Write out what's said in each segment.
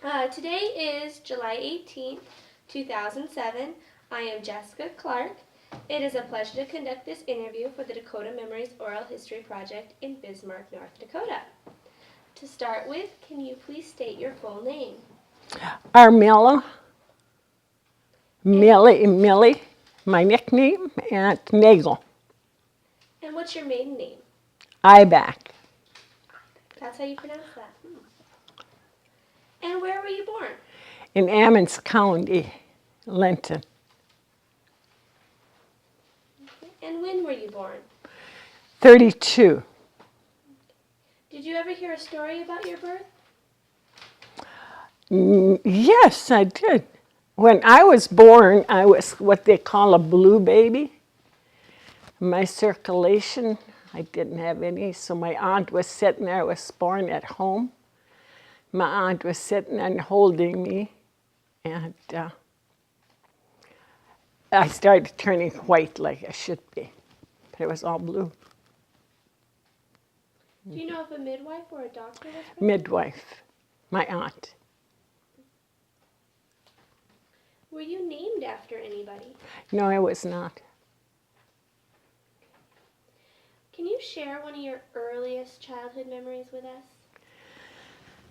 Today is July 18th, 2007. I am Jessica Clark. It is a pleasure to conduct this interview for the Dakota Memories Oral History Project in Bismarck, North Dakota. To start with, can you please state your full name? Armelia, Millie, my nickname, and Nagel, And what's your maiden name? Ibach, That's how you pronounce that. And where were you born? in Ammons County, Linton. And when were you born? 32. Did you ever hear a story about your birth? Yes, I did. When I was born, I was what they call a blue baby. My circulation, I didn't have any, so my aunt was sitting there. I was born at home. My aunt was sitting and holding me, and I started turning white like I should be, but it was all blue. Do you know if a midwife or a doctor was present? Midwife, my aunt. Were you named after anybody? No, I was not. Can you share one of your earliest childhood memories with us?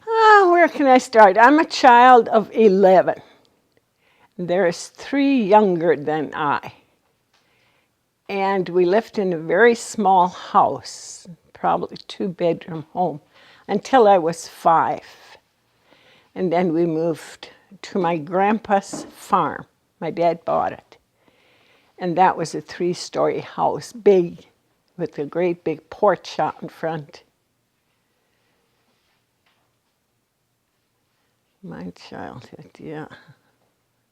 Where can I start? I'm a child of 11. There's 3 younger than I. And we lived in a very small house, probably 2-bedroom home, until I was 5. And then we moved to my grandpa's farm. My dad bought it. And that was a 3-story house, big, with a great big porch out in front. My childhood, yeah.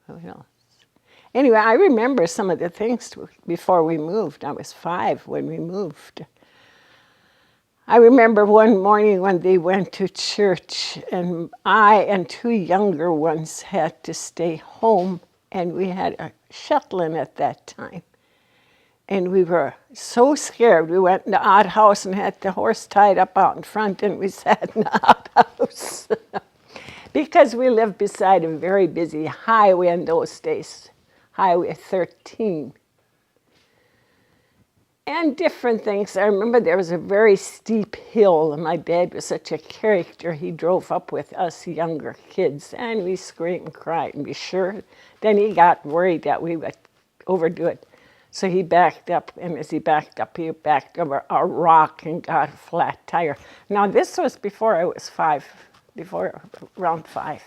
What else? Anyway, I remember some of the things before we moved. I was 5 when we moved. I remember one morning when they went to church, and I and 2 younger ones had to stay home, and we had a shuttling at that time. And we were so scared. We went in the outhouse and had the horse tied up out in front, and we sat in the outhouse. Because we lived beside a very busy highway in those days, Highway 13. And different things. I remember there was a very steep hill, and my dad was such a character. He drove up with us younger kids, and we screamed and cried and be sure. Then he got worried that we would overdo it. So he backed up, and as he backed up, he backed over a rock and got a flat tire. Now, this was before I was 5. Before around 5.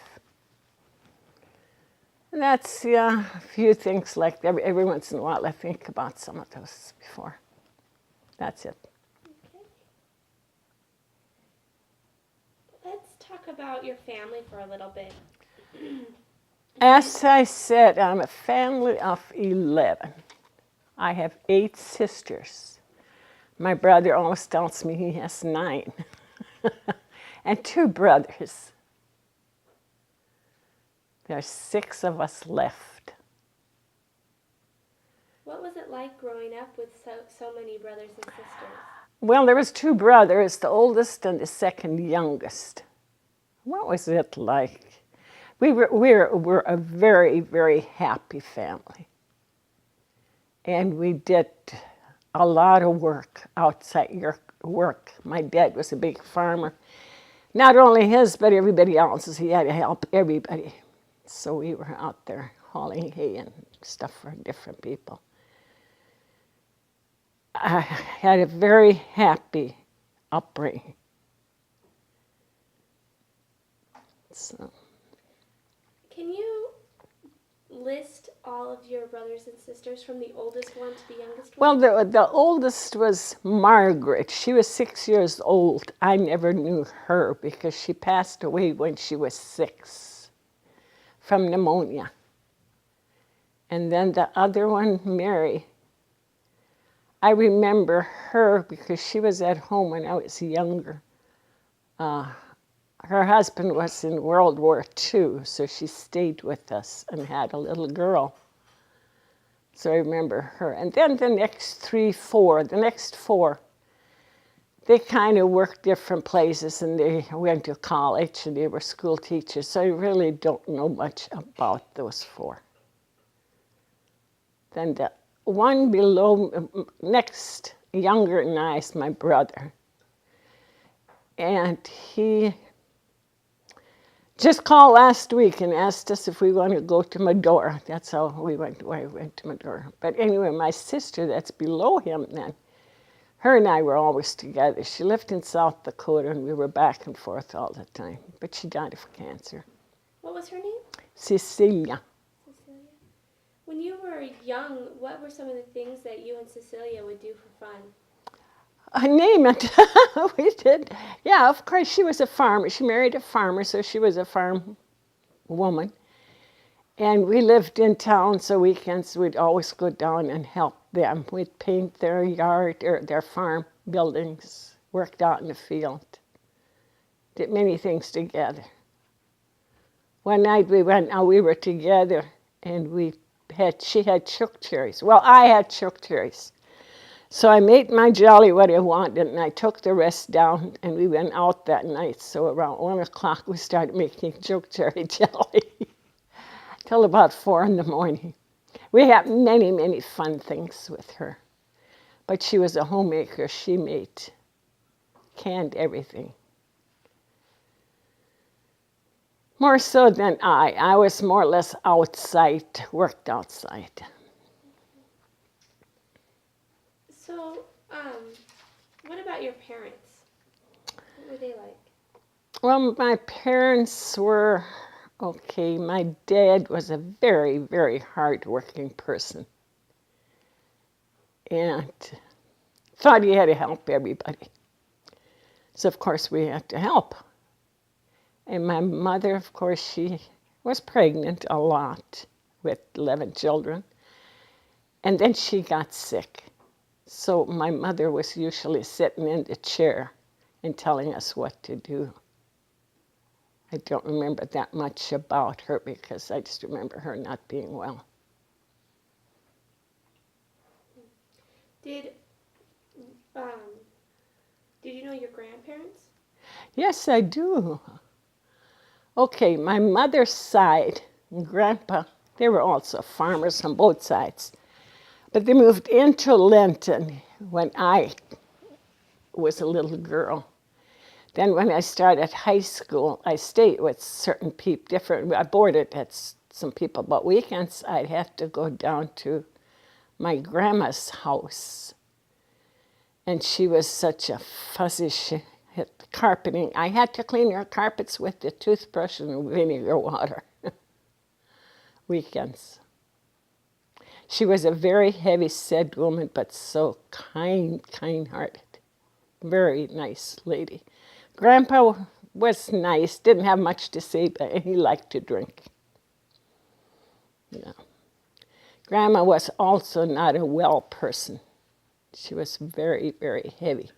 And that's a few things like that. Every once in a while I think about some of those before. That's it. Okay. Let's talk about your family for a little bit. As I said, I'm a family of 11. I have 8 sisters. My brother always tells me he has 9. And 2 brothers. There's 6 of us left. What was it like growing up with so many brothers and sisters? Well, there was 2 brothers, the oldest and the second youngest. What was it like? We were a very, very happy family. And we did a lot of work outside your work. My dad was a big farmer. Not only his, but everybody else's. He had to help everybody. So we were out there hauling hay and stuff for different people. I had a very happy upbringing. So. Can you list all of your brothers and sisters from the oldest one to the youngest one? Well, the oldest was Margaret. She was 6 years old. I never knew her because she passed away when she was 6 from pneumonia. And then the other one, Mary, I remember her because she was at home when I was younger. Her husband was in World War II, so she stayed with us and had a little girl. So I remember her. And then the next 4, they kind of worked different places, and they went to college, and they were school teachers, so I really don't know much about those four. Then the one below, next, younger than I, is my brother. And he just called last week and asked us if we want to go to Medora. That's how we went to Medora. But anyway, my sister that's below him then, her and I were always together. She lived in South Dakota, and we were back and forth all the time. But she died of cancer. What was her name? Cecilia. Cecilia. When you were young, what were some of the things that you and Cecilia would do for fun? Name it. We did. Yeah, of course, she was a farmer. She married a farmer, so she was a farm woman. And we lived in town, so weekends we'd always go down and help them. We'd paint their yard or their farm buildings, worked out in the field, did many things together. One night we were together, and she had choke cherries. Well, I had choke cherries. So I made my jelly what I wanted, and I took the rest down, and we went out that night. So around 1 o'clock, we started making choke cherry jelly till about 4 in the morning. We had many, many fun things with her. But she was a homemaker. She canned everything. More so than I. I was more or less outside, worked outside. So, what about your parents? What were they like? Well, my parents were okay. My dad was a very, very hard-working person, and thought he had to help everybody. So, of course, we had to help. And my mother, of course, she was pregnant a lot with 11 children, and then she got sick. So my mother was usually sitting in the chair and telling us what to do. I don't remember that much about her because I just remember her not being well. Did you know your grandparents? Yes, I do. Okay, my mother's side, Grandpa, they were also farmers on both sides. But they moved into Linton when I was a little girl. Then when I started high school, I stayed with certain people, I boarded at some people, but weekends I'd have to go down to my grandma's house. And she was such a fussy, she had carpeting. I had to clean her carpets with the toothbrush and vinegar water. Weekends. She was a very heavy-set woman, but so kind-hearted. Very nice lady. Grandpa was nice, didn't have much to say, but he liked to drink. Yeah. Grandma was also not a well person. She was very, very heavy.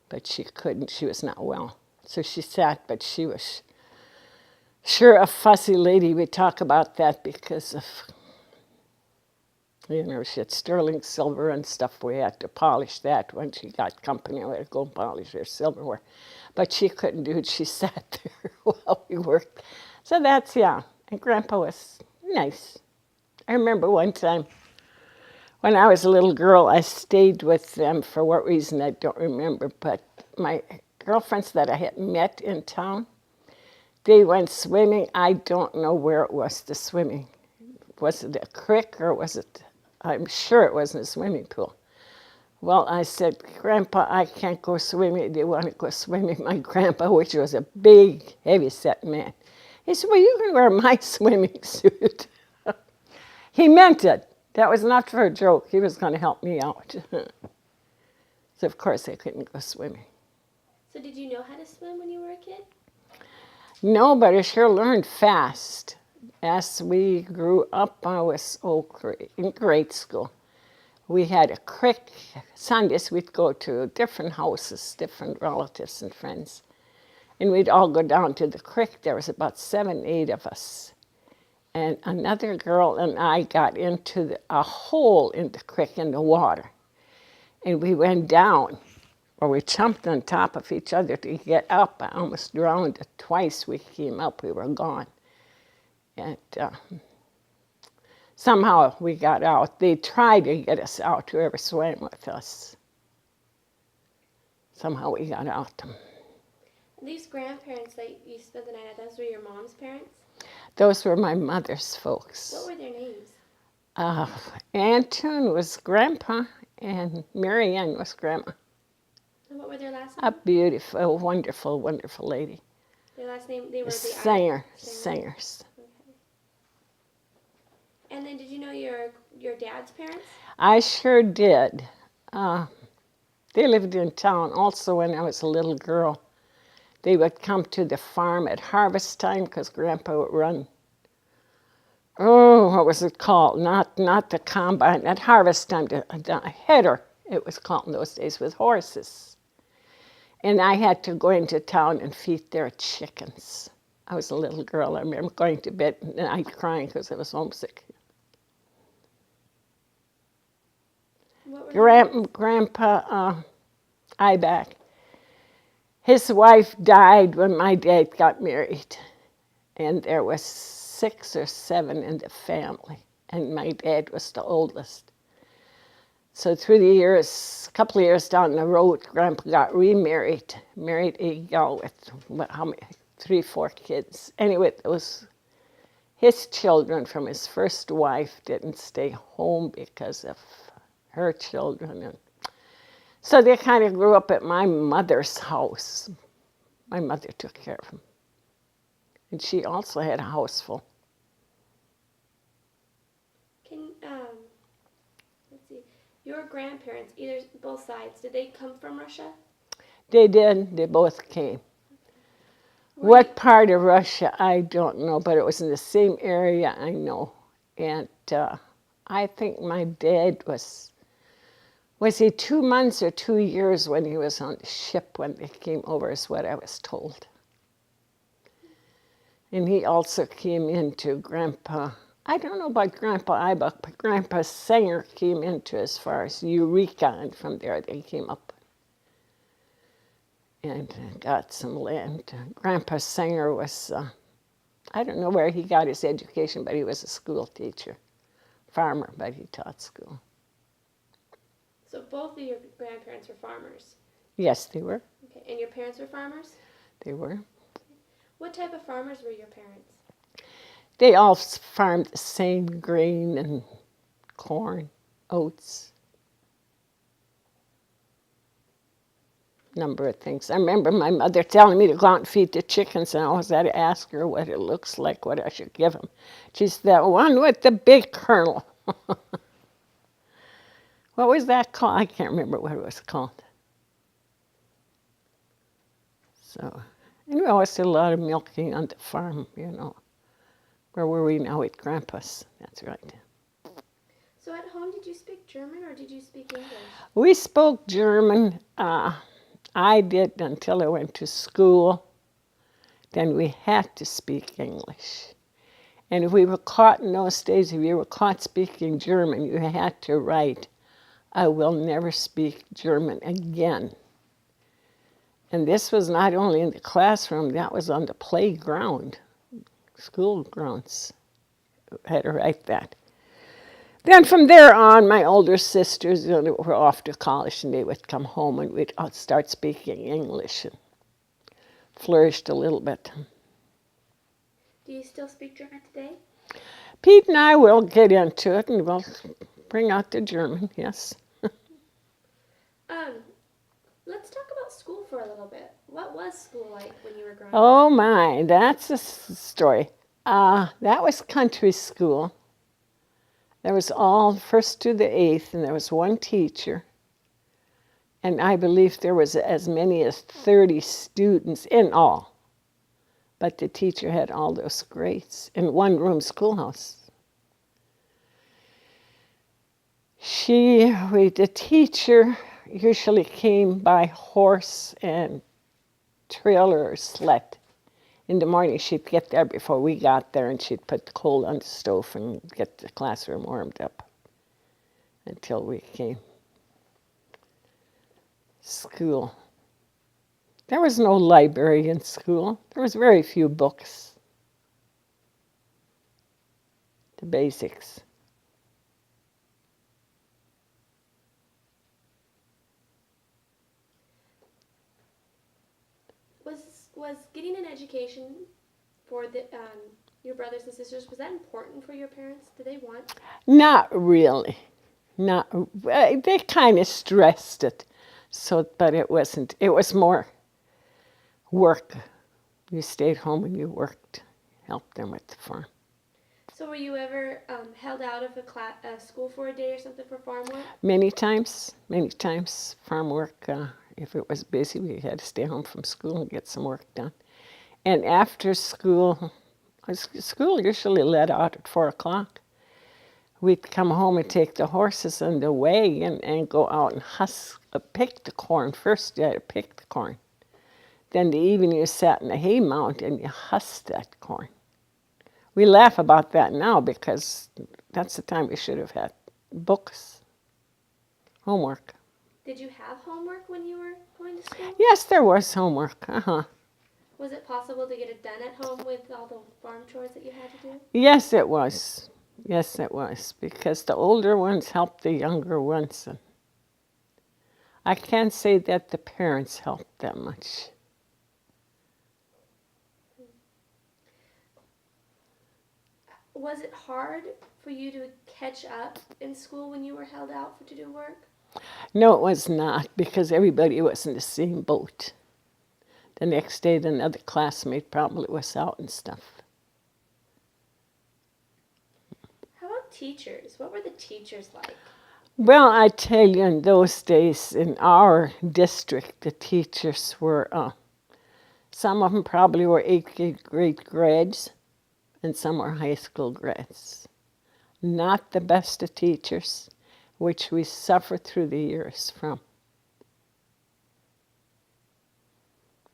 But she was not well. So she sat, but she was sure a fussy lady. We talk about that because of, she had sterling silver and stuff. We had to polish that when she got company. We had to go polish her silverware. But she couldn't do it. She sat there while we worked. So that's, yeah. And Grandpa was nice. I remember one time when I was a little girl, I stayed with them for what reason I don't remember. But my girlfriends that I had met in town, they went swimming. I don't know where it was, the swimming. Was it a creek or was it, I'm sure it wasn't a swimming pool. Well, I said, Grandpa, I can't go swimming. They want to go swimming. My grandpa, which was a big, heavy-set man, he said, well, you can wear my swimming suit. He meant it. That was not for a joke. He was going to help me out. So, of course, I couldn't go swimming. So did you know how to swim when you were a kid? No, but I sure learned fast. As we grew up, I was in grade school. We had a creek. Sundays, we'd go to different houses, different relatives and friends. And we'd all go down to the creek. There was about 7, 8 of us. And another girl and I got into a hole in the creek in the water. And we went down. where we jumped on top of each other to get up. I almost drowned it twice. We came up, we were gone. And somehow we got out. They tried to get us out, whoever swam with us. Somehow we got out. These grandparents that you spent the night at, those were your mom's parents? Those were my mother's folks. What were their names? Anton was grandpa, and Marianne was grandma. And what were their last A names? beautiful, wonderful, wonderful lady. Their last name, they were Singers. Okay. And then did you know your dad's parents? I sure did. They lived in town also when I was a little girl. They would come to the farm at harvest time because Grandpa would run. Oh, what was it called? Not the combine. At harvest time, the header, it was called in those days, with horses. And I had to go into town and feed their chickens. I was a little girl. I remember going to bed at night crying because I was homesick. What were Grandpa Ibach, his wife died when my dad got married. And there was 6 or 7 in the family. And my dad was the oldest. So through the years, a couple of years down the road, Grandpa got remarried. Married a gal with how many? 3, 4 kids. Anyway, those his children from his first wife didn't stay home because of her children. And so they kind of grew up at my mother's house. My mother took care of them. And she also had a house full. Let's see, your grandparents, either both sides, did they come from Russia? They did. They both came. What part of Russia, I don't know, but it was in the same area, I know. And I think my dad was he 2 months or 2 years when he was on the ship when they came over, is what I was told. And he also came into Grandpa, I don't know about Grandpa Ibach, but Grandpa Sanger came into as far as Eureka, and from there they came up and got some land. Grandpa Sanger was, I don't know where he got his education, but he was a school teacher. Farmer, but he taught school. So both of your grandparents were farmers? Yes, they were. Okay, and your parents were farmers? They were. What type of farmers were your parents? They all farmed the same grain and corn, oats, number of things. I remember my mother telling me to go out and feed the chickens, and I always had to ask her what it looks like, what I should give them. She said, "The one with the big kernel." What was that called? I can't remember what it was called. So, and we always did a lot of milking on the farm, you know. Where were we now? At Grandpa's. That's right. So at home, did you speak German or did you speak English? We spoke German. I did until I went to school. Then we had to speak English. And if we were caught in those days, if you were caught speaking German, you had to write, "I will never speak German again." And this was not only in the classroom, that was on the playground, school grounds. I had to write that. Then from there on, my older sisters were off to college, and they would come home, and we'd start speaking English and flourished a little bit. Do you still speak German today? Pete and I will get into it, and we'll bring out the German, yes. Let's talk about school for a little bit. What was school like when you were growing up? Oh my, that's a story. That was country school. There was all 1st to the 8th, and there was one teacher. And I believe there was as many as 30 students in all. But the teacher had all those grades in one-room schoolhouse. The teacher usually came by horse and trailer or sled. In the morning, she'd get there before we got there, and she'd put the coal on the stove and get the classroom warmed up until we came. School. There was no library in school. There was very few books. The basics. Was getting an education for your brothers and sisters, was that important for your parents? Did they want? Not really. Not. They kind of stressed it, so but it wasn't. It was more work. You stayed home and you worked, helped them with the farm. So were you ever held out of a school for a day or something for farm work? Many times. Farm work. If it was busy, we had to stay home from school and get some work done. And after school, school usually let out at 4 o'clock. We'd come home and take the horses on the wagon and go out and pick the corn. First, you had to pick the corn. Then the evening, you sat in the hay mound and you husked that corn. We laugh about that now because that's the time we should have had books, homework. Did you have homework when you were going to school? Yes, there was homework. Was it possible to get it done at home with all the farm chores that you had to do? Yes, it was. Yes, it was, because the older ones helped the younger ones. And I can't say that the parents helped that much. Was it hard for you to catch up in school when you were held out to do work? No, it was not, because everybody was in the same boat. The next day, another classmate probably was out and stuff. How about teachers? What were the teachers like? Well, I tell you, in those days, in our district, the teachers were, some of them probably were 8th grade grads, and some were high school grads. Not the best of teachers, which we suffered through the years from.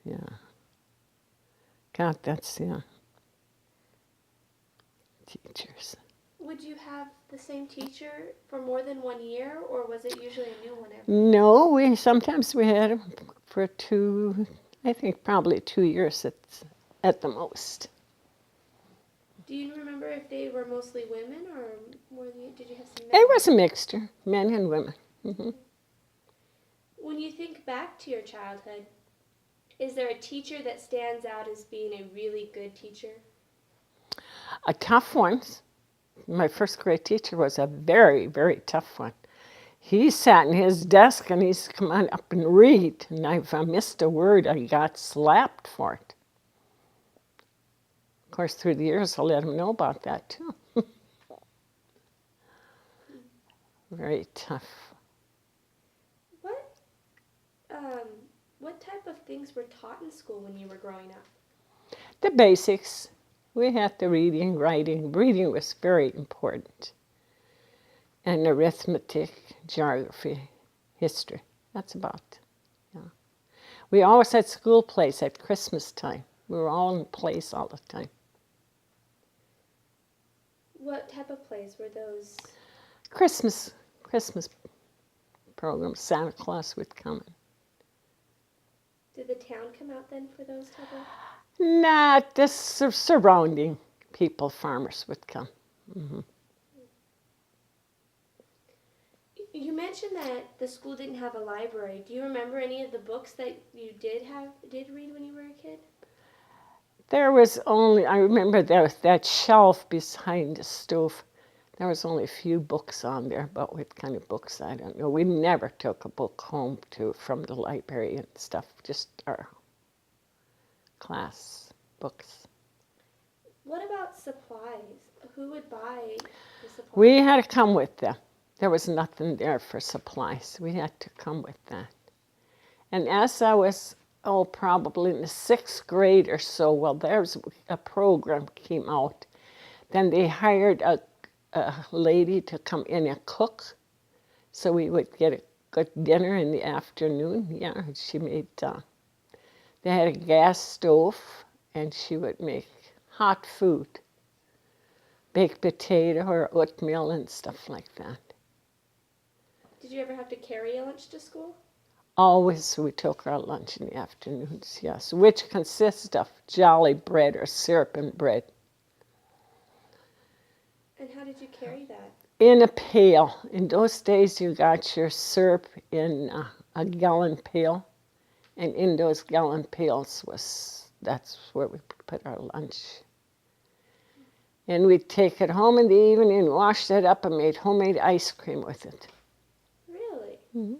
Yeah. God, that's, teachers. Would you have the same teacher for more than 1 year, or was it usually a new one every? No, sometimes we had them for 2, I think probably 2 years at the most. Do you remember if they were mostly women, or did you have some men? It was a mixture, men and women. Mm-hmm. When you think back to your childhood, is there a teacher that stands out as being a really good teacher? A tough one. My first grade teacher was a very, very tough one. He sat in his desk and he's come on up and read. And if I missed a word, I got slapped for it. Of course, through the years, I let him know about that too. Very tough. What type of things were taught in school when you were growing up? The basics. We had the reading, writing. Reading was very important. And arithmetic, geography, history. That's about it. Yeah. We always had school plays at Christmas time. We were all in place all the time. What type of plays were those? Christmas programs. Santa Claus would come in. Did the town come out then for those type of? Not the surrounding people, farmers would come. Mm-hmm. You mentioned that the school didn't have a library. Do you remember any of the books that you did read when you were a kid? There was only, I remember there was that shelf behind the stove. There was only a few books on there, but what kind of books, I don't know. We never took a book home from the library and stuff, just our class books. What about supplies? Who would buy the supplies? We had to come with them. There was nothing there for supplies. We had to come with that. And as I was, probably in the 6th grade or so, well, there's a program came out. Then they hired a lady to come in and cook. So we would get a good dinner in the afternoon. Yeah, she made, they had a gas stove, and she would make hot food. Baked potato or oatmeal and stuff like that. Did you ever have to carry a lunch to school? Always we took our lunch in the afternoons, yes, which consists of jolly bread or syrup and bread. And how did you carry that? In a pail. In those days, you got your syrup in a gallon pail, and in those gallon pails that's where we put our lunch. And we'd take it home in the evening, washed it up, and made homemade ice cream with it. Really? Mm-hmm.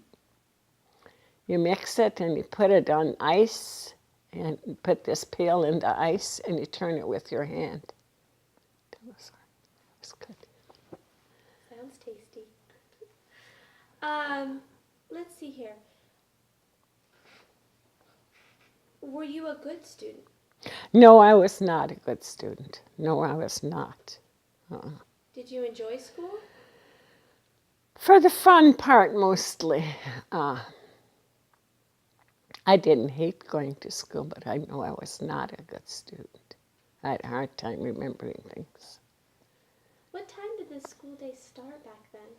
You mix it and you put it on ice, and you put this pail in the ice, and you turn it with your hand. That was good. Sounds tasty. Let's see here. Were you a good student? No, I was not a good student. No, I was not. Did you enjoy school? For the fun part, mostly. I didn't hate going to school, but I know I was not a good student. I had a hard time remembering things. What time did the school day start back then?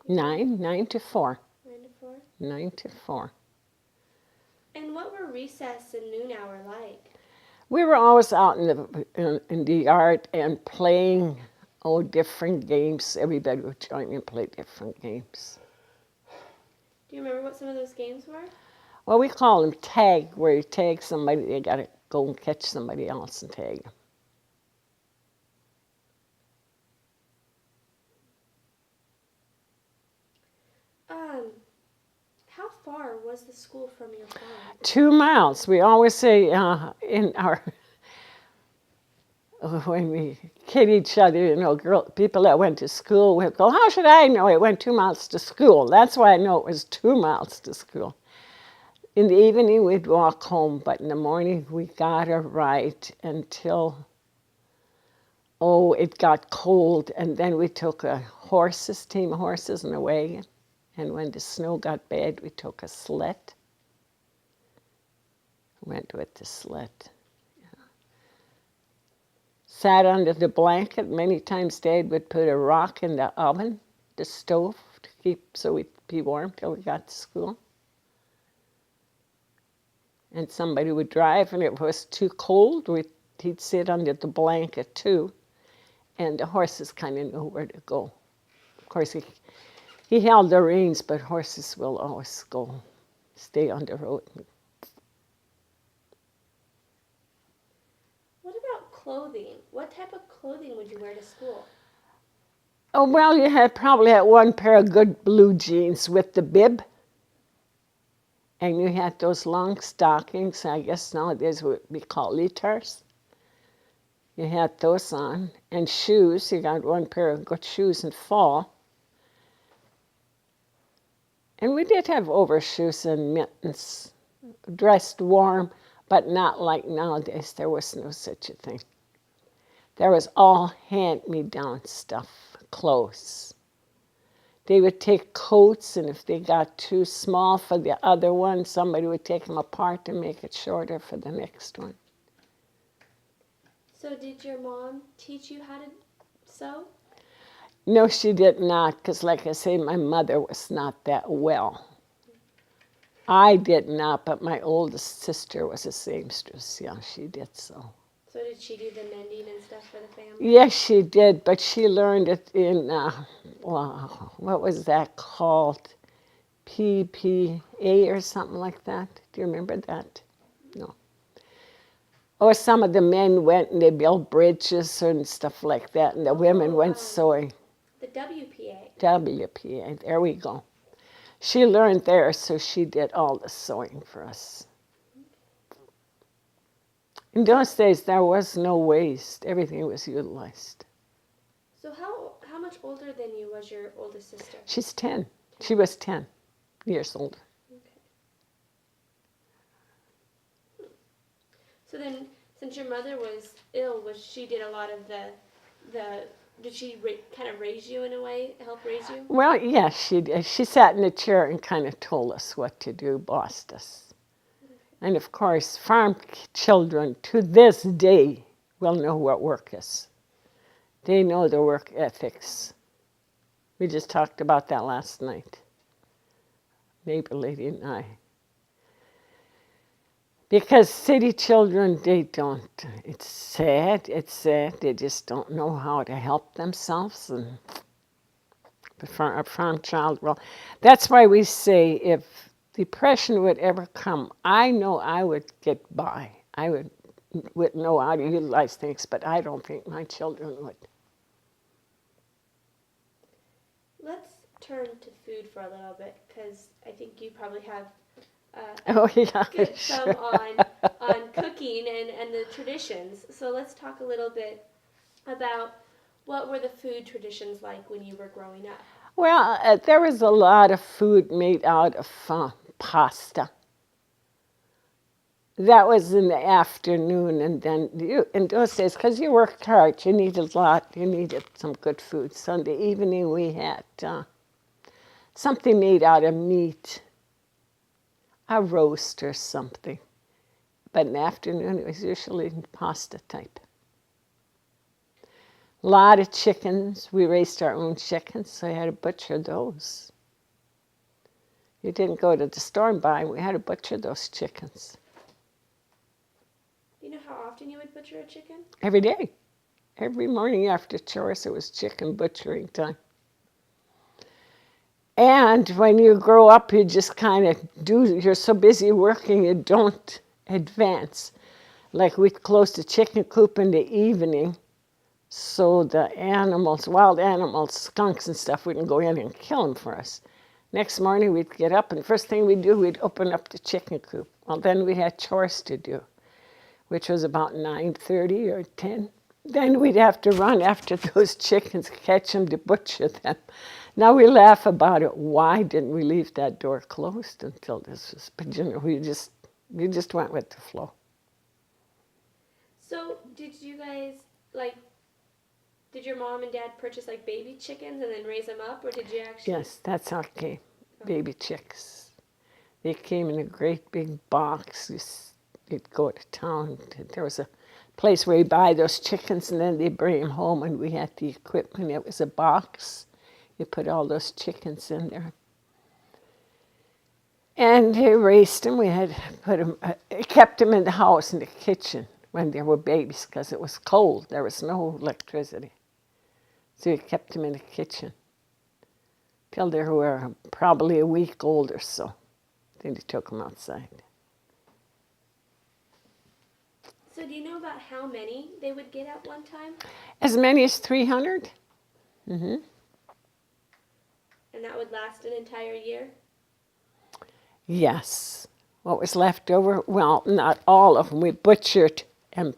9 to 4. 9 to 4? 9 to 4. And what were recess and noon hour like? We were always out in the yard and playing different games. Everybody would join and play different games. Do you remember what some of those games were? Well, we call them tag, where you tag somebody, you got to go and catch somebody else and tag them. How far was the school from your farm? 2 miles. We always say in our when we kid each other, people that went to school would go, how should I know it went 2 miles to school? That's why I know it was 2 miles to school. In the evening, we'd walk home, but in the morning, we got a ride until, it got cold, and then we took a team of horses and a wagon, and when the snow got bad, we took a sled. Went with the sled. Sat under the blanket. Many times Dad would put a rock in the oven, the stove, to keep so we'd be warm till we got to school. And somebody would drive, and if it was too cold, he'd sit under the blanket too, and the horses kind of knew where to go. Of course, he held the reins, but horses will always stay on the road. What about clothing? What type of clothing would you wear to school? Oh, well, you probably had one pair of good blue jeans with the bib. And you had those long stockings, I guess nowadays would be called leotars. You had those on. And shoes, you got one pair of good shoes in fall. And we did have overshoes and mittens, dressed warm, but not like nowadays. There was no such a thing. There was all hand-me-down stuff, clothes. They would take coats, and if they got too small for the other one, somebody would take them apart and make it shorter for the next one. So did your mom teach you how to sew? No, she did not, because like I say, my mother was not that well. I did not, but my oldest sister was a seamstress. Yeah, she did so. So did she do the mending and stuff for the family? Yes, she did, but she learned it in, what was that called? PPA or something like that. Do you remember that? No. Or some of the men went and they built bridges and stuff like that, and the women went sewing. The WPA. WPA, there we go. She learned there, so she did all the sewing for us. In those days, there was no waste. Everything was utilized. So how much older than you was your oldest sister? She's 10. She was 10 years older. Okay. So then, since your mother was ill, she did a lot of did she kind of raise you in a way, help raise you? Well, yes, she did. She sat in a chair and kind of told us what to do, bossed us. And of course, farm children to this day will know what work is. They know the work ethics. We just talked about that last night. neighbor lady and I. Because city children, they don't. It's sad. They just don't know how to help themselves. And for a farm child, well, that's why we say if depression would ever come, I know I would get by. I would know how to utilize things, but I don't think my children would. Let's turn to food for a little bit, because I think you probably have Oh yeah, get sure. some on cooking and the traditions. So let's talk a little bit about what were the food traditions like when you were growing up. Well, there was a lot of food made out of pasta. That was in the afternoon, and then in those days, because you worked hard, you needed a lot. You needed some good food. Sunday evening, we had something made out of meat, a roast or something. But in the afternoon, it was usually pasta type. A lot of chickens. We raised our own chickens, so you had to butcher those. You didn't go to the store and buy them. We had to butcher those chickens. Do you know how often you would butcher a chicken? Every day. Every morning after chores, it was chicken butchering time. And when you grow up, you just kind of you're so busy working, you don't advance. Like we'd close the chicken coop in the evening, so the animals, wild animals, skunks and stuff, wouldn't go in and kill them for us. Next morning, we'd get up, and the first thing we'd do, we'd open up the chicken coop. Well, then we had chores to do, which was about 9:30 or 10. Then we'd have to run after those chickens, catch them to butcher them. Now we laugh about it. Why didn't we leave that door closed until this was? But you know, we just went with the flow. So did you guys did your mom and dad purchase like baby chickens and then raise them up, or did you actually? Yes, that's how it came. Baby chicks. They came in a great big box. You'd go to town. There was a place where you buy those chickens, and then they bring them home, and we had the equipment. It was a box. You put all those chickens in there. And they raised them. We had put them, kept them in the house, in the kitchen, when they were babies, because it was cold. There was no electricity. So we kept them in the kitchen till they were probably a week old or so. Then they took them outside. So do you know about how many they would get at one time? As many as 300. Mm-hmm. And that would last an entire year? Yes. What was left over? Well, not all of them. We butchered, and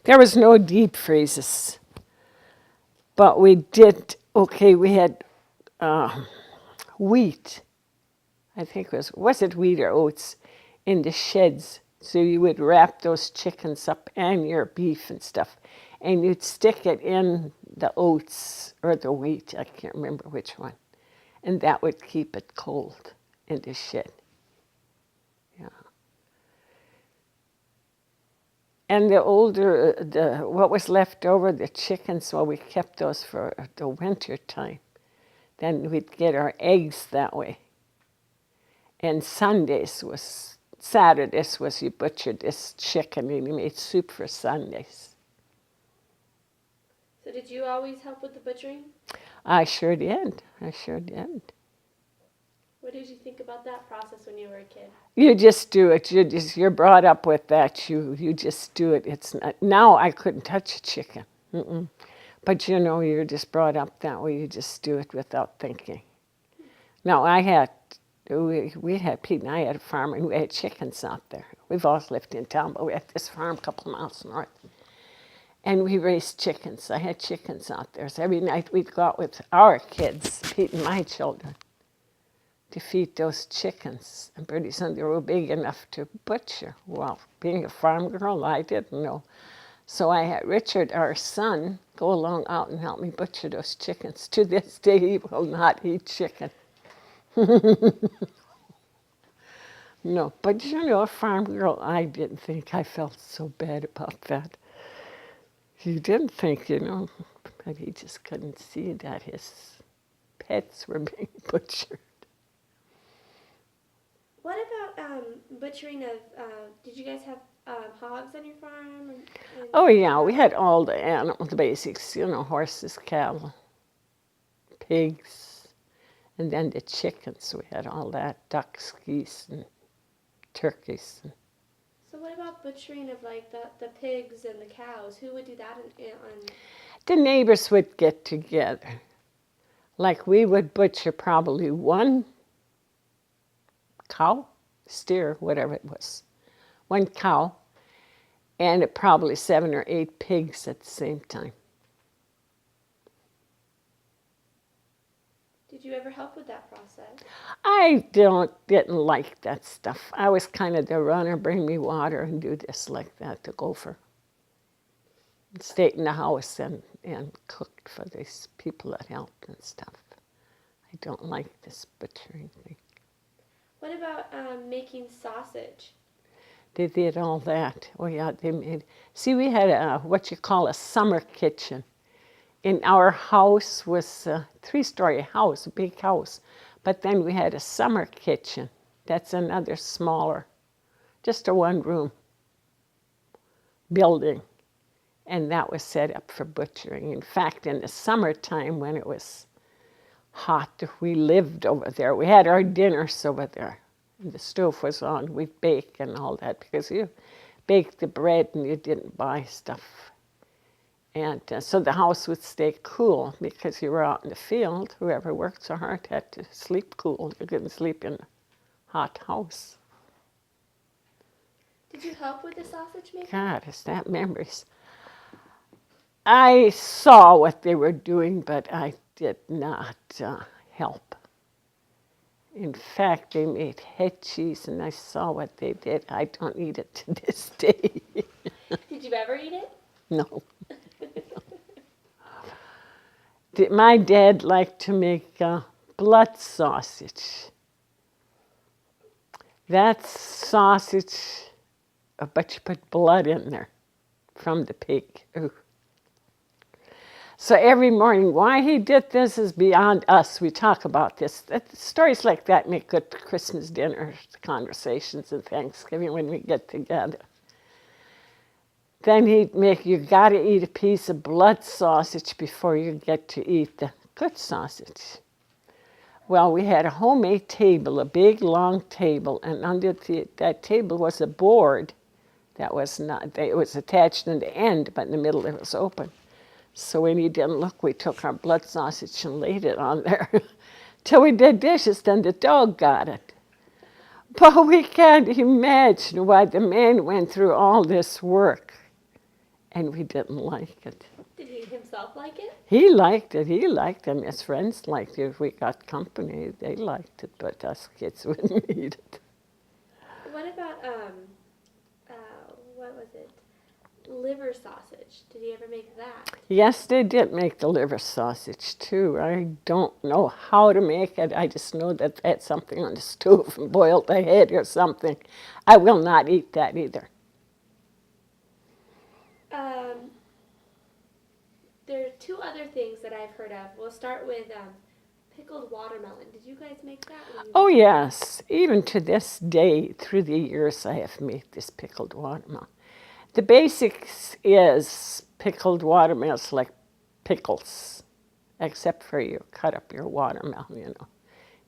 there was no deep freezes. But we did, we had wheat. I think was it wheat or oats in the sheds? So you would wrap those chickens up and your beef and stuff, and you'd stick it in the oats or the wheat. I can't remember which one. And that would keep it cold in the shed. Yeah. And what was left over, the chickens, well, we kept those for the winter time. Then we'd get our eggs that way. And Saturdays was you butchered this chicken and you made soup for Sundays. So did you always help with the butchering? I sure did. What did you think about that process when you were a kid? You just do it. You're brought up with that. You just do it. It's not, now I couldn't touch a chicken. Mm-mm. But you know, you're just brought up that way. You just do it without thinking. Now we had Pete and I had a farm, and we had chickens out there. We've always lived in town, but we had this farm a couple of miles north. And we raised chickens. I had chickens out there. So every night we'd go out with our kids, Pete and my children, to feed those chickens. And pretty soon they were big enough to butcher. Well, being a farm girl, I didn't know. So I had Richard, our son, go along out and help me butcher those chickens. To this day, he will not eat chicken. No, but you know, a farm girl, I didn't think. I felt so bad about that. He didn't think, you know, but he just couldn't see that his pets were being butchered. What about butchering of? Did you guys have hogs on your farm? And Oh yeah, we had all the animals, the basics, horses, cattle, pigs, and then the chickens. We had all that, ducks, geese, and turkeys. So what about butchering of like the pigs and the cows? Who would do that on? The neighbors would get together. Like we would butcher probably one cow, steer, whatever it was, one cow, and probably 7 or 8 pigs at the same time. Did you ever help with that process? I didn't like that stuff. I was kind of the runner, bring me water and do this like that, the gopher. Stayed in the house and cooked for these people that helped and stuff. I don't like this butchering thing. What about making sausage? They did all that. Oh yeah, they made. See, we had what you call a summer kitchen. In our house was a 3-story house, a big house. But then we had a summer kitchen. That's another smaller, just a 1-room building. And that was set up for butchering. In fact, in the summertime when it was hot, we lived over there. We had our dinners over there. And the stove was on. We'd bake and all that because you baked the bread and you didn't buy stuff. And so the house would stay cool because you were out in the field. Whoever worked so hard had to sleep cool. You couldn't sleep in a hot house. Did you help with the sausage making? God, is that memories. I saw what they were doing, but I did not help. In fact, they made head cheese, and I saw what they did. I don't eat it to this day. Did you ever eat it? No. My dad liked to make blood sausage. That's sausage, but you put blood in there from the pig. Ooh. So every morning, why he did this is beyond us. We talk about this. Stories like that make good Christmas dinners, conversations, and Thanksgiving when we get together. Then he'd make, you got to eat a piece of blood sausage before you get to eat the good sausage. Well, we had a homemade table, a big long table, and under that table was a board that was not, it was attached in the end, but in the middle it was open. So when you didn't look, we took our blood sausage and laid it on there. Till we did dishes, then the dog got it. But we can't imagine why the man went through all this work. And we didn't like it. Did he himself like it? He liked it. He liked it. His friends liked it. If we got company, they liked it. But us kids wouldn't eat it. What about what was it? Liver sausage. Did he ever make that? Yes, they did make the liver sausage too. I don't know how to make it. I just know that they had something on the stove and boiled the head or something. I will not eat that either. There are 2 other things that I've heard of. We'll start with pickled watermelon. Did you guys make that? Oh yes, even to this day, through the years, I have made this pickled watermelon. The basics is pickled watermelons like pickles, except for you cut up your watermelon,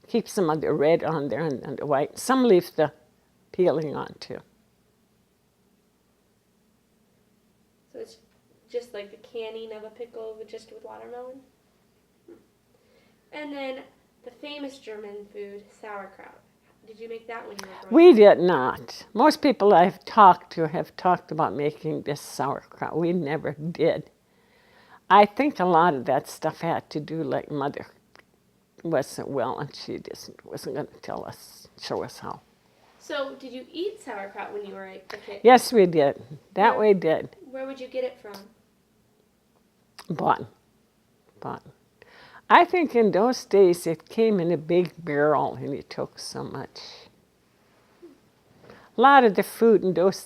Keep some of the red on there and the white. Some leave the peeling on too. So it's just like the canning of a pickle just with watermelon? And then the famous German food, sauerkraut. Did you make that when you were growing up? We did not. Most people I've talked to have talked about making this sauerkraut. We never did. I think a lot of that stuff had to do, like Mother wasn't well and she wasn't going to show us how. So did you eat sauerkraut when you were a kid? Yes, we did. That we did. Where would you get it from? Bought. I think in those days it came in a big barrel and it took so much. A lot of the food in those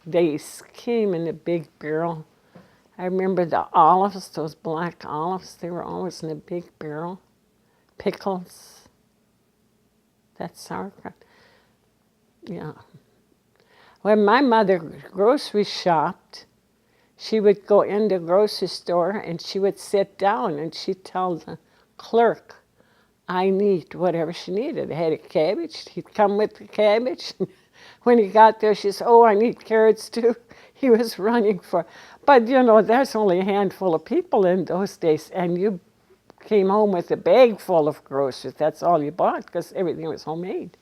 days came in a big barrel. I remember the olives, those black olives, they were always in a big barrel. Pickles. That's sauerkraut. Yeah. When my mother grocery shopped, she would go in the grocery store and she would sit down and she'd tell the clerk, I need whatever she needed. I had a cabbage. He'd come with the cabbage. When he got there, she said, oh, I need carrots too. He was running for. But, there's only a handful of people in those days. And you came home with a bag full of groceries. That's all you bought because everything was homemade.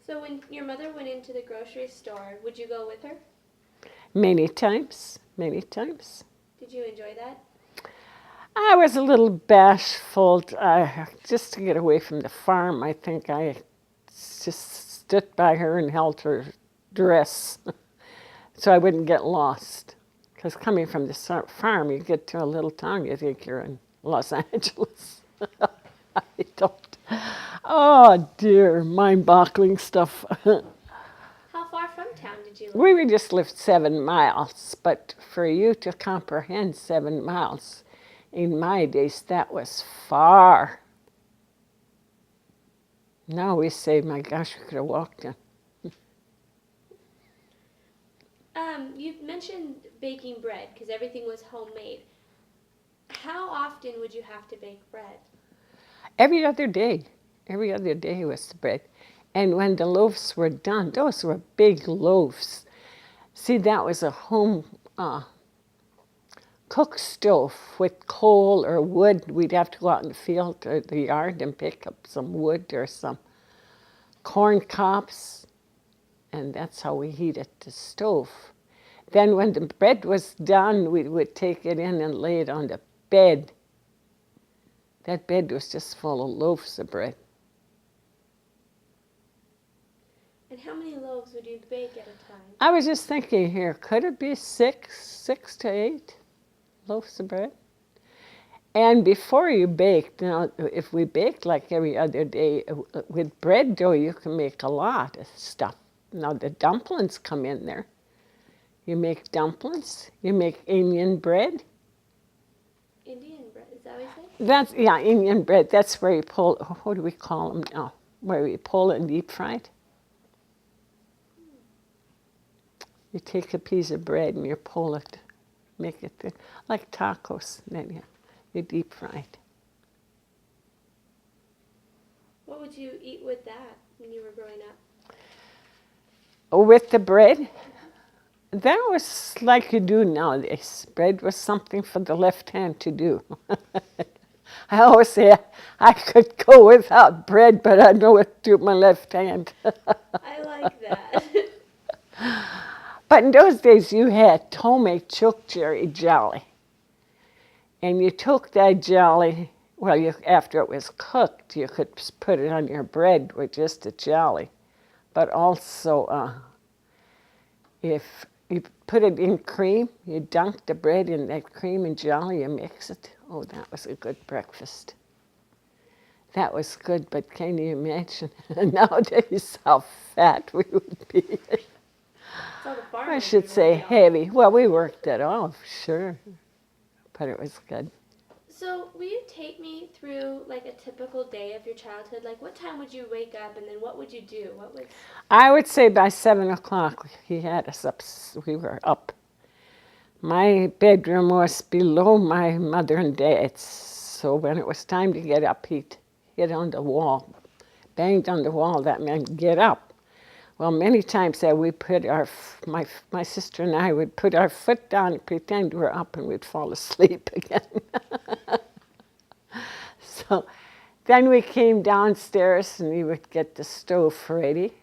So when your mother went into the grocery store, would you go with her? Many times. Did you enjoy that? I was a little bashful, just to get away from the farm. I think I just stood by her and held her dress so I wouldn't get lost. Because coming from the farm, you get to a little town, you think you're in Los Angeles. I don't. Oh dear, mind-boggling stuff. How far from town did you live? We just lived 7 miles, but for you to comprehend 7 miles, in my days, that was far. Now we say, my gosh, we could have walked in. You mentioned baking bread because everything was homemade. How often would you have to bake bread? Every other day. Every other day was the bread. And when the loaves were done, those were big loaves. See, that was a home cook stove with coal or wood. We'd have to go out in the field or the yard and pick up some wood or some corn cobs. And that's how we heated the stove. Then when the bread was done, we would take it in and lay it on the bed. That bed was just full of loaves of bread. And how many loaves would you bake at a time? I was just thinking here, could it be 6 to 8 loaves of bread? And before you baked, if we baked like every other day, with bread dough, you can make a lot of stuff. Now the dumplings come in there. You make dumplings, you make Indian bread. Indian bread, is that what you say? That's, Indian bread. That's where you pull, what do we call them now? Where you pull it and deep fry it. You take a piece of bread and you pull it, make it thin, like tacos, and then you deep fry it. What would you eat with that when you were growing up? With the bread, that was like you do nowadays. Bread was something for the left hand to do. I always say I could go without bread, but I know what to do with my left hand. I like that. But in those days, you had homemade choke cherry jelly. And you took that jelly, after it was cooked, you could put it on your bread with just a jelly. But also, if you put it in cream, you dunk the bread in that cream and jelly, you mix it. Oh, that was a good breakfast. That was good, but can you imagine nowadays how fat we would be? I should say heavy. Well, we worked it off, sure, but it was good. So will you take me through like a typical day of your childhood? Like what time would you wake up and then what would you do? I would say by 7 o'clock he had us up. We were up. My bedroom was below my mother and dad's. So when it was time to get up, he'd hit on the wall, banged on the wall. That meant get up. Well, many times we put my sister and I would put our foot down and pretend we were up and we'd fall asleep again. So then we came downstairs and we would get the stove ready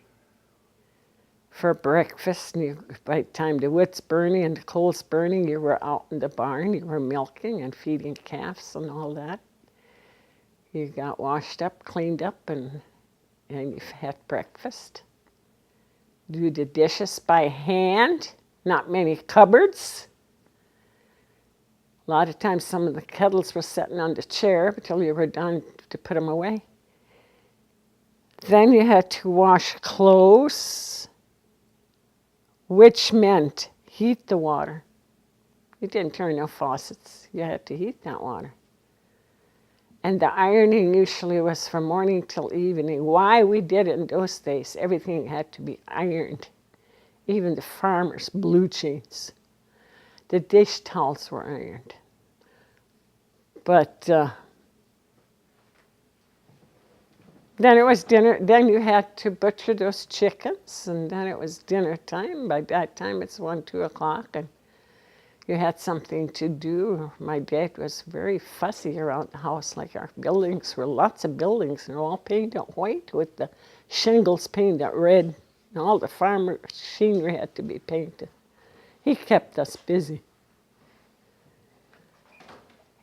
for breakfast. And by the time the wood's burning and the coal's burning, you were out in the barn. You were milking and feeding calves and all that. You got washed up, cleaned up, and you had breakfast. Do the dishes by hand, not many cupboards. A lot of times some of the kettles were sitting on the chair until you were done to put them away. Then you had to wash clothes, which meant heat the water. You didn't turn no faucets. You had to heat that water. And the ironing usually was from morning till evening. Why we did it in those days, everything had to be ironed. Even the farmers' blue jeans. The dish towels were ironed. But then it was dinner. Then you had to butcher those chickens, and then it was dinner time. By that time, it's 1, 2 o'clock, and you had something to do. My dad was very fussy around the house. Like our buildings were lots of buildings, and they're all painted white with the shingles painted red, and all the farm machinery had to be painted. He kept us busy.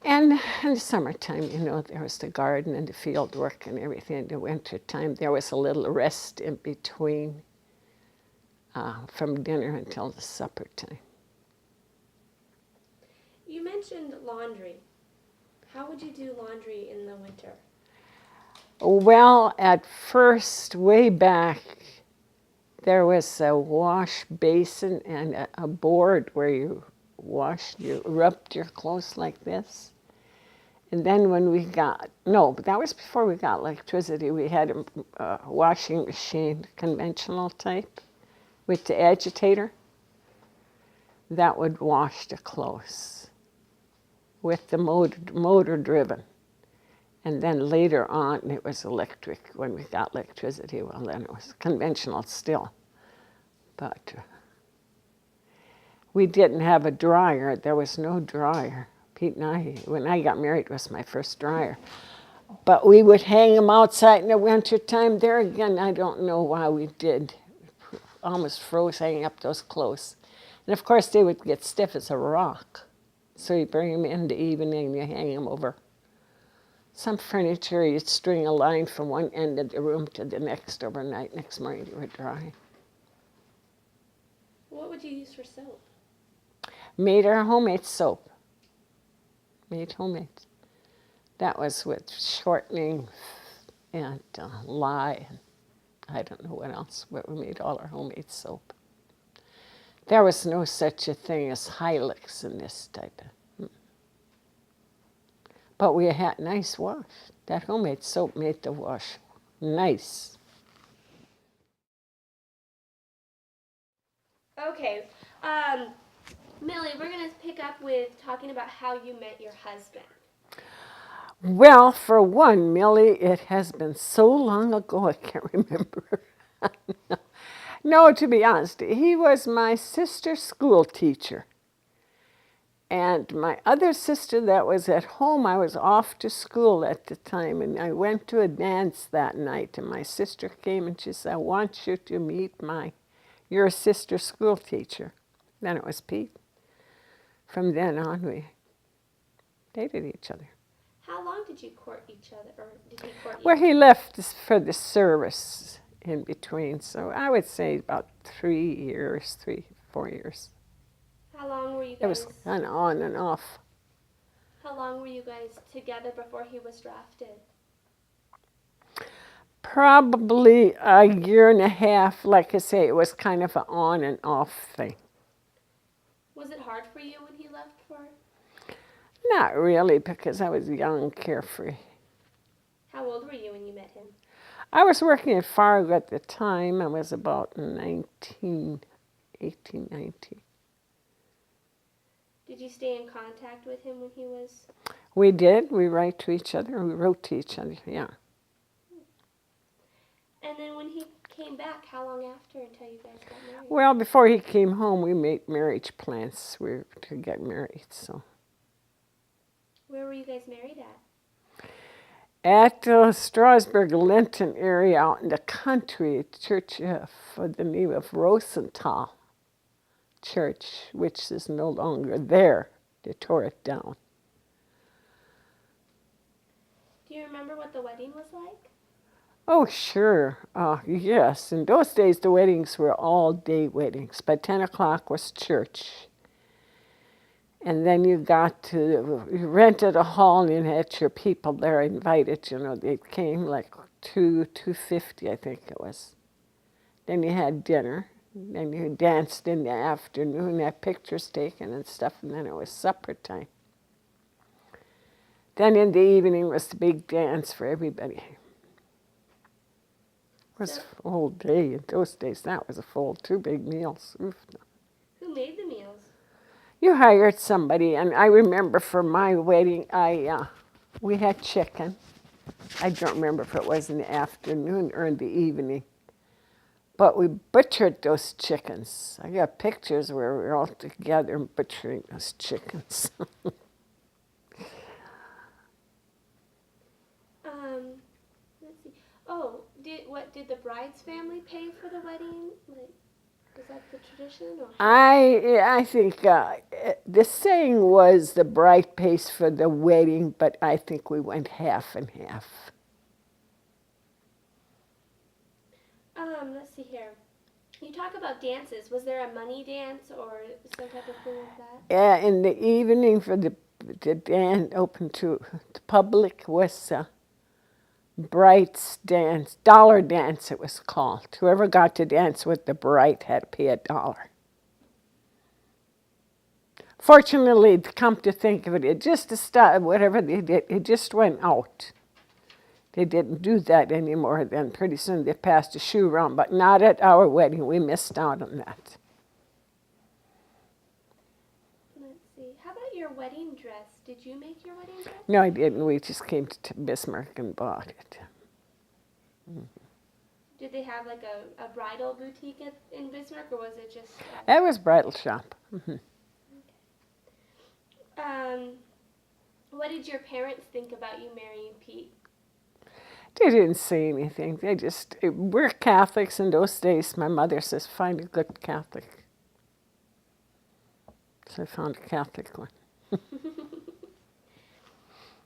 And in the summertime, you know, there was the garden and the field work and everything. In the wintertime, there was a little rest in between from dinner until the supper time. You mentioned laundry. How would you do laundry in the winter? Well, at first, way back, there was a wash basin and a board where you rubbed your clothes like this. And then when we got, no, but that was before we got electricity. We had a washing machine, conventional type, with the agitator. That would wash the clothes with the motor driven. And then later on, it was electric. When we got electricity, well, then it was conventional still. But we didn't have a dryer. There was no dryer. Pete and I, when I got married, was my first dryer. But we would hang them outside in the wintertime. There again, I don't know why we did. Almost froze hanging up those clothes. And of course, they would get stiff as a rock. So you bring them in the evening and you hang them over some furniture. You'd string a line from one end of the room to the next overnight. Next morning, you would dry. What would you use for soap? Made our homemade soap. Made homemade. That was with shortening and lye. And I don't know what else, but we made all our homemade soap. There was no such a thing as Hilux in this type of. But we had nice wash. That homemade soap made the wash nice. Okay, Millie, we're going to pick up with talking about how you met your husband. Well, for one, Millie, it has been so long ago I can't remember. No, to be honest, he was my sister's school teacher. And my other sister that was at home, I was off to school at the time, and I went to a dance that night, and my sister came and she said, I want you to meet your sister's school teacher. Then it was Pete. From then on, we dated each other. How long did you court each other, or did he court you? Well, he left for the service in between, so I would say about 3 years, 4 years. How long were you guys? It was kind of on and off. How long were you guys together before he was drafted? Probably a year and a half. Like I say, it was kind of an on and off thing. Was it hard for you when he left for? Not really, because I was young, carefree. How old were you when you met him? I was working at Fargo at the time. I was about 18, 19. Did you stay in contact with him when he was? We did. We write to each other. We wrote to each other, yeah. And then when he came back, how long after until you guys got married? Well, before he came home, we made marriage plans. We were to get married, so. Where were you guys married at? At the Strasburg-Linton area out in the country, a church for the name of Rosenthal Church, which is no longer there. They tore it down. Do you remember what the wedding was like? Oh, sure. Yes. In those days, the weddings were all-day weddings. By 10 o'clock was church. And then you rented a hall and you had your people there invited. You know, they came like 250, I think it was. Then you had dinner. Then you danced in the afternoon, had pictures taken and stuff, and then it was supper time. Then in the evening was the big dance for everybody. It was So- a full day. In those days, that was a full 2 big meals. Oof. Who made the meals? You hired somebody, and I remember for my wedding, we had chicken. I don't remember if it was in the afternoon or in the evening. But we butchered those chickens. I got pictures where we were all together butchering those chickens. Let's see. Oh, did the bride's family pay for the wedding? Like, was that the tradition? Or I think the saying was the bride pays for the wedding, but I think we went half and half. Let's see here. You talk about dances. Was there a money dance or some type of thing like that? In the evening for the dance open to the public was Bright's dance, dollar dance it was called. Whoever got to dance with the bride had to pay $1. Fortunately, come to think of it, it just stopped, whatever they did, it just went out. They didn't do that anymore then. Pretty soon they passed a shoe around, but not at our wedding. We missed out on that. Let's see. How about your wedding dress? Did you make your wedding dress? No, I didn't. We just came to Bismarck and bought it. Did they have like a bridal boutique in Bismarck, or was it just? That was bridal shop. What did your parents think about you marrying Pete? They didn't say anything. They just, we're Catholics in those days. My mother says, find a good Catholic. So I found a Catholic one.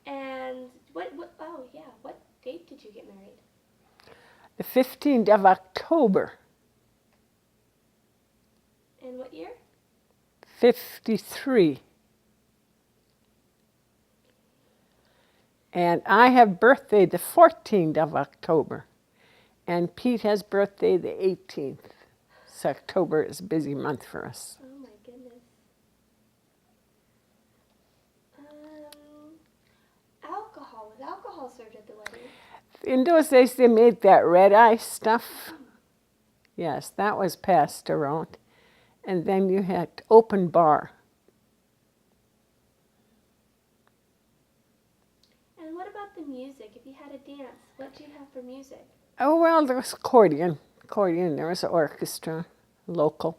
And what date did you get married? The 15th of October, And what year? 53. And I have birthday the 14th of October. And Pete has birthday the 18th. So October is a busy month for us. Oh my goodness. Alcohol. Was alcohol served at the wedding? In those days, they made that red eye stuff. Yes, that was passed around. And then you had open bar. And what about the music? If you had a dance, what do you have for music? Oh, well, there was accordion. There was an orchestra, local.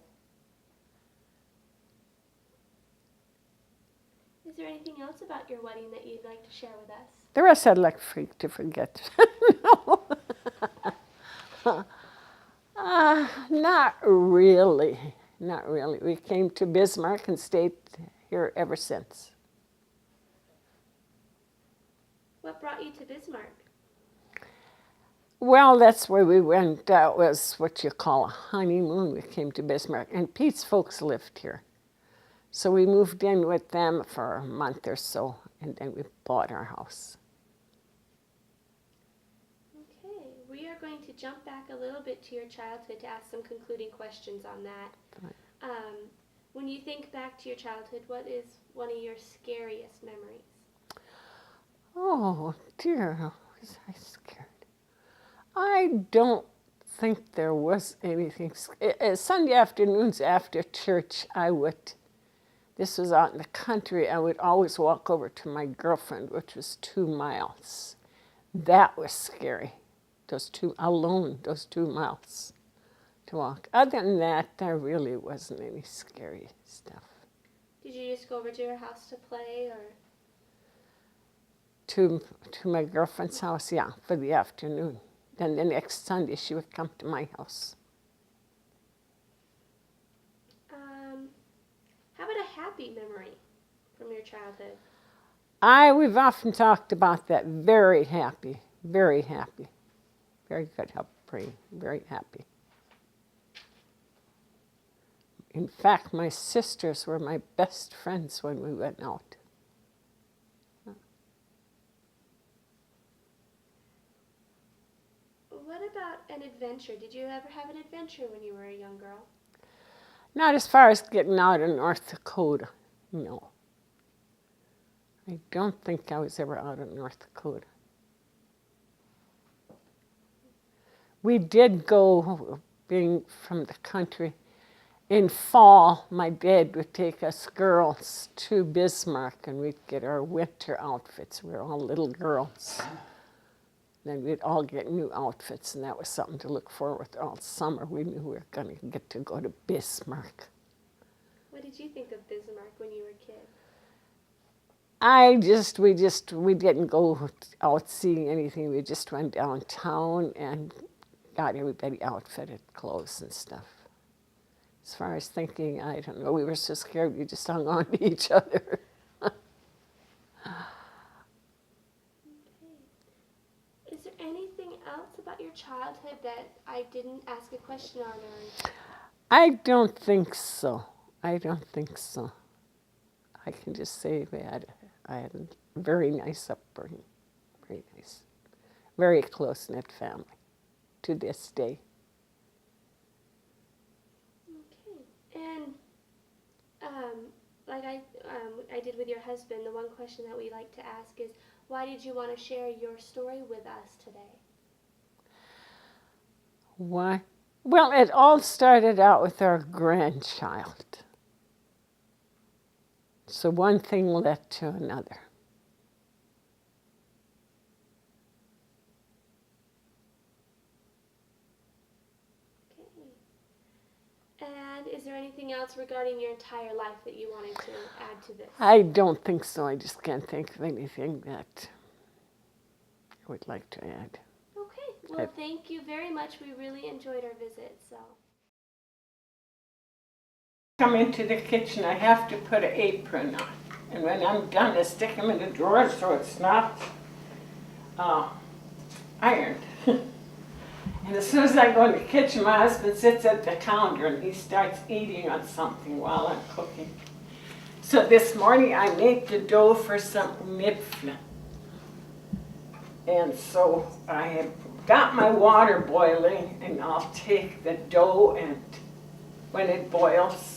Is there anything else about your wedding that you'd like to share with us? The rest I'd like to forget. No. Not really. Not really. We came to Bismarck and stayed here ever since. What brought you to Bismarck? Well, that's where we went. That was what you call a honeymoon. We came to Bismarck. And Pete's folks lived here. So we moved in with them for a month or so, and then we bought our house. Okay, we are going to jump back a little bit to your childhood to ask some concluding questions on that. Fine. When you think back to your childhood, what is one of your scariest memories? Oh, dear. Was I scared? I don't think there was anything. Sunday afternoons after church, this was out in the country, I would always walk over to my girlfriend, which was 2 miles. That was scary. Those 2 miles to walk. Other than that, there really wasn't any scary stuff. Did you just go over to her house to play, or? To my girlfriend's house, yeah, for the afternoon. Then the next Sunday, she would come to my house. How about a happy memory from your childhood? We've often talked about that. Very happy, very happy. Very good upbringing, very happy. In fact, my sisters were my best friends when we went out. What about an adventure? Did you ever have an adventure when you were a young girl? Not as far as getting out in North Dakota, no. I don't think I was ever out of North Dakota. We did go, being from the country, in fall, my dad would take us girls to Bismarck and we'd get our winter outfits. We were all little girls. Then we'd all get new outfits, and that was something to look forward to all summer. We knew we were going to get to go to Bismarck. What did you think of Bismarck when you were a kid? We didn't go out seeing anything. We just went downtown and got everybody outfitted, clothes and stuff. As far as thinking, I don't know, we were so scared we just hung on to each other. Is there anything else about your childhood that I didn't ask a question on? Or... I don't think so. I can just say I had a very nice upbringing, very nice, very close-knit family to this day. Okay. And like I did with your husband, the one question that we like to ask is, why did you want to share your story with us today? Why? Well, it all started out with our grandchild. So one thing led to another. Okay. And is there anything else regarding your entire life that you wanted to add to this? I don't think so. I just can't think of anything that I would like to add. Okay. Well, thank you very much. We really enjoyed our visit. So. Come into the kitchen, I have to put an apron on. And when I'm done, I stick them in the drawer so it's not ironed. And as soon as I go in the kitchen, my husband sits at the counter and he starts eating on something while I'm cooking. So this morning I made the dough for some mipfle. And so I have got my water boiling, and I'll take the dough, and when it boils,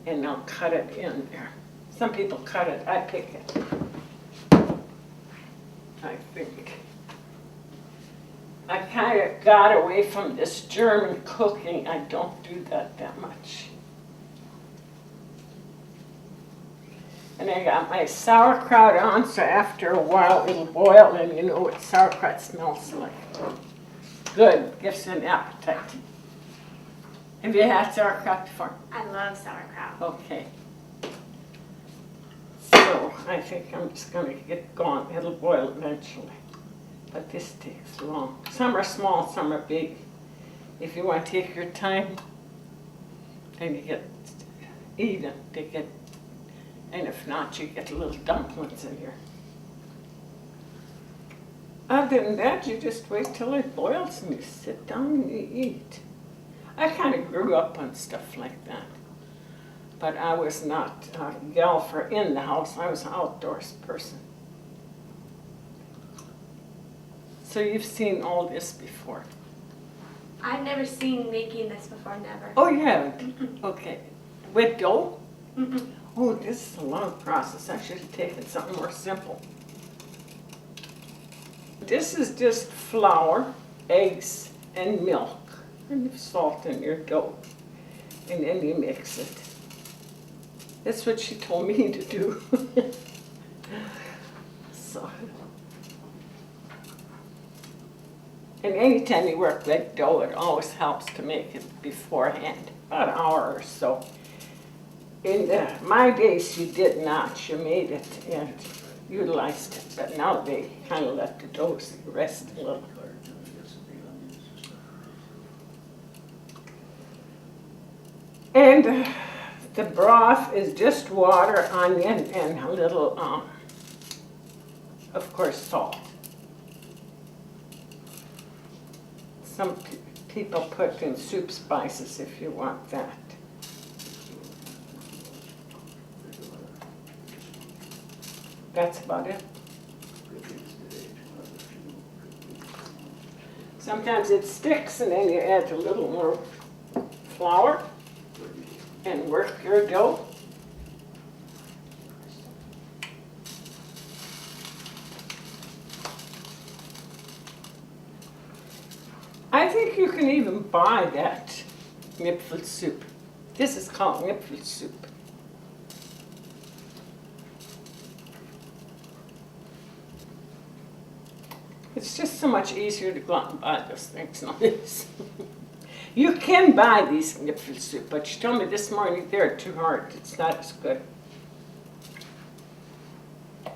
and I'll cut it in there. Some people cut it, I pick it. I think. I kind of got away from this German cooking. I don't do that much. And I got my sauerkraut on, so after a while it'll boil, and you know what sauerkraut smells like. Good, gives you an appetite. Have you had sauerkraut before? I love sauerkraut. Okay. So I think I'm just going to get going. It'll boil eventually. But this takes long. Some are small, some are big. If you want to take your time, then you get even. And if not, you get little dumplings in here. Other than that, you just wait till it boils and you sit down and you eat. I kind of grew up on stuff like that. But I was not a gal for in the house. I was an outdoors person. So you've seen all this before? I've never seen making this before, never. Oh, you haven't? Okay. With dough? Mm-mm. Oh, this is a long process. I should have taken something more simple. This is just flour, eggs, and milk, and salt in your dough. And then you mix it. That's what she told me to do. So. And anytime you work with dough, it always helps to make it beforehand, about an hour or so. In my days, you did not. You made it and utilized it. But now they kind of let the dough rest a little. And the broth is just water, onion, and a little, of course, salt. Some people put in soup spices if you want that. That's about it. Sometimes it sticks, and then you add a little more flour and work your dough. think you can even buy that Nipfel soup. This is called Nipfel soup. It's just so much easier to go out and buy those things nowadays. You can buy these Nipfel soup, but she told me this morning they're too hard. It's not as good. Of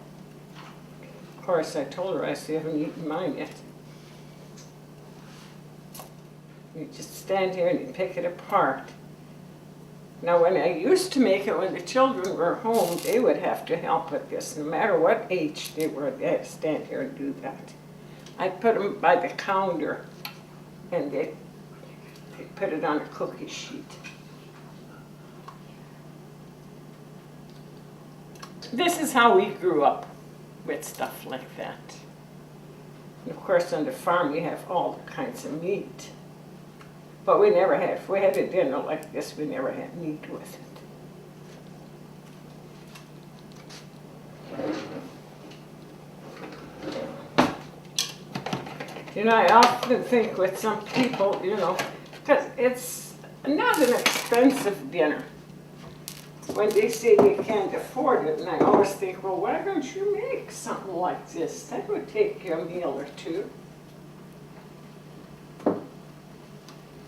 course, I told her I still haven't eaten mine yet. You just stand here and you pick it apart. Now, when I used to make it when the children were home, they would have to help with this. No matter what age they were, they had to stand here and do that. I put them by the counter, and they put it on a cookie sheet. This is how we grew up with stuff like that. And of course, on the farm, we have all kinds of meat. But we never had, if we had a dinner like this, we never had meat with it. You know, I often think with some people, you know, because it's not an expensive dinner. When they say they can't afford it, and I always think, well, why don't you make something like this? That would take you a meal or two.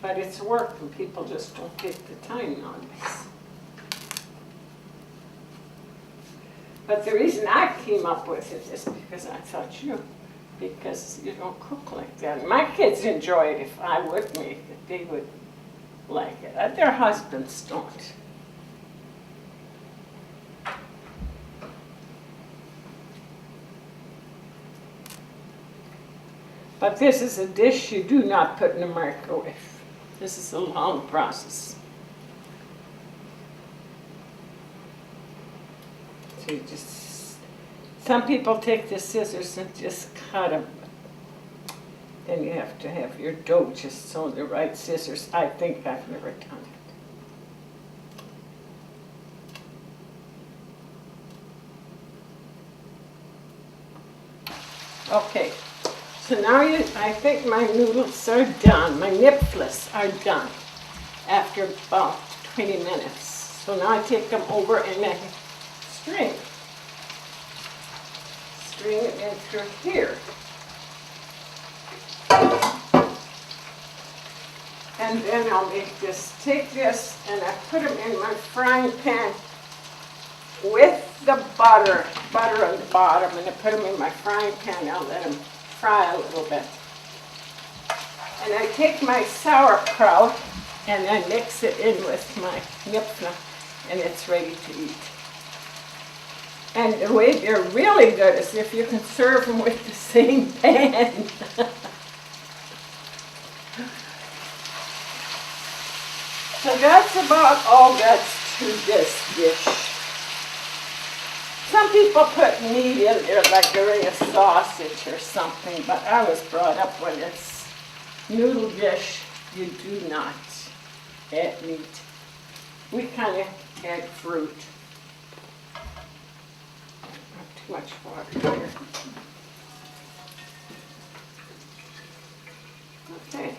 But it's work, and people just don't take the time nowadays. But the reason I came up with it is because I thought, because you don't cook like that. My kids enjoy it. If I would make it, they would like it. Their husbands don't. But this is a dish you do not put in a microwave. This is a long process. So you just, some people take the scissors and just cut them. Then you have to have your dough just so the right scissors. I think I've never done it. Okay. So now I think my noodles are done, my Nipfels are done after about 20 minutes. So now I take them over and I string it in through here. And then I'll take this and I put them in my frying pan with the butter on the bottom, and I put them in my frying pan. I'll let them fry a little bit. And I take my sauerkraut and I mix it in with my Nipfel, and it's ready to eat. And the way they're really good is if you can serve them with the same pan. So that's about all that's to this dish. Some people put meat in there like they're in a sausage or something, but I was brought up when it's noodle dish, you do not add meat. We kind of add fruit. Not too much water here. Okay.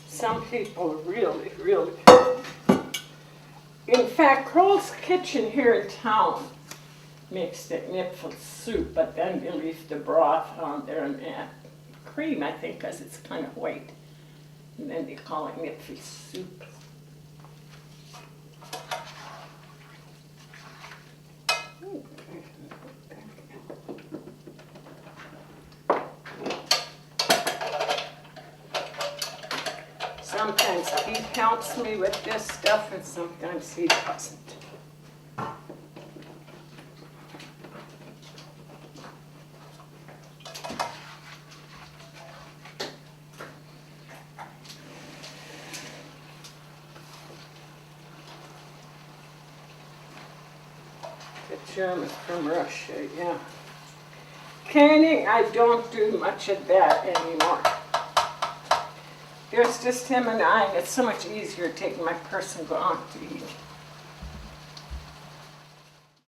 Some people really, in fact, Kroll's Kitchen here in town makes the Nipfel soup, but then they leave the broth on there and add cream, I think, because it's kind of white. And then they call it Nipfel soup. Sometimes he helps me with this stuff and sometimes he doesn't. The German from Russia, yeah. Canning, I don't do much of that anymore. There's just him and I, and it's so much easier taking my purse and go out to eat.